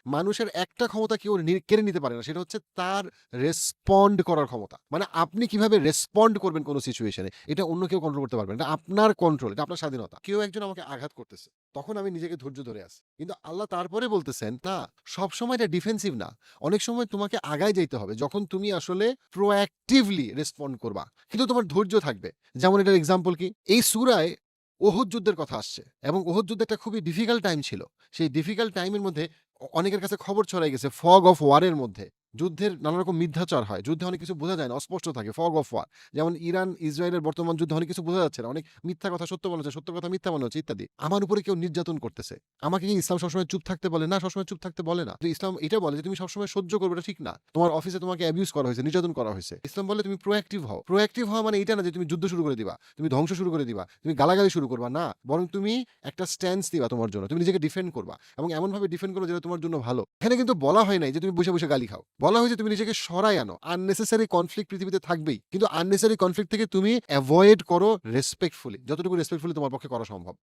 মানুষের একটা ক্ষমতা কেউ কেড়ে নিতে পারে না, সেটা হচ্ছে তার রেসপন্ড করার ক্ষমতা। মানে আপনি কিভাবে রেসপন্ড করবেন কোনো সিচুয়েশনে, এটা অন্য কেউ কন্ট্রোল করতে পারবে না। এটা আপনার কন্ট্রোল, এটা আপনার স্বাধীনতা। কেউ একজন আমাকে আঘাত করতেছে, তখন আমি নিজেকে ধৈর্য ধরে আছি। কিন্তু আল্লাহ তারপরে বলতেছেন, না, সবসময় এটা ডিফেন্সিভ না। অনেক সময় তোমাকে আগায় যাইতে হবে যখন তুমি আসলে প্রোঅ্যাক্টিভলি রেসপন্ড করবা। কিন্তু তোমার ধৈর্য থাকবে। যেমন এটার এক্সাম্পল কি? এই সূরায় উহুদ যুদ্ধের কথা আসছে এবং উহুদ যুদ্ধ একটা খুবই ডিফিকাল্ট টাইম ছিল। সেই ডিফিকাল্ট টাইমের মধ্যে অনেকের কাছে খবর ছড়াই গেছে ফগ অফ ওয়ার এর মধ্যে। যুদ্ধের নানা রকম মিথ্যাচার হয়। যুদ্ধে অনেক কিছু বোঝা যায় না, অস্পষ্ট থাকে, ফগ অফ ওয়ার। যেমন ইরান ইসরায়েলের বর্তমান যুদ্ধে অনেক কিছু বোঝা যাচ্ছে না। অনেক মিথ্যা কথা সত্য মনে হচ্ছে, সত্যর কথা মিথ্যা মনে হচ্ছে ইত্যাদি। আমার উপরে কেউ নির্যাতন করতেছে। আমাকে কি ইসলাম সবসময় চুপ থাকতে বলে? না, সবসময় চুপ থাকতে বলে না। তো ইসলাম এটা বলে যে তুমি সবসময় সহ্য করবে, এটা ঠিক না। তোমার অফিসে তোমাকে অ্যাবিউজ করা হয়েছে, নির্যাতন করা হয়েছে। ইসলাম বলে তুমি প্রোঅ্যাক্টিভ হও। প্রোঅ্যাক্টিভ হওয়া মানে এটা না যে তুমি যুদ্ধ শুরু করে দিবা, তুমি ধ্বংস শুরু করে দিবা, তুমি গালাগালি শুরু করবা, না। বরং তুমি একটা স্ট্যান্স দিবা তোমার জন্য। তুমি নিজেকে ডিফেন্ড করবা এবং এমনভাবে ডিফেন্ড করবা যেটা তোমার জন্য ভালো। এখানে কিন্তু বলা হয় নাই যে তুমি বসে, বসে গালি খাও। বলা হয়েছে তুমি নিজেকে সরায় আনো। আননেসেসারি কনফ্লিক্ট পৃথিবীতে থাকবেই। কিন্তু আননেসেসারি কনফ্লিক্ট থেকে তুমি এভয়েড করো রেসপেক্টফুলি। যতটুকু রেসপেক্টফুলি তোমার পক্ষে করা সম্ভব।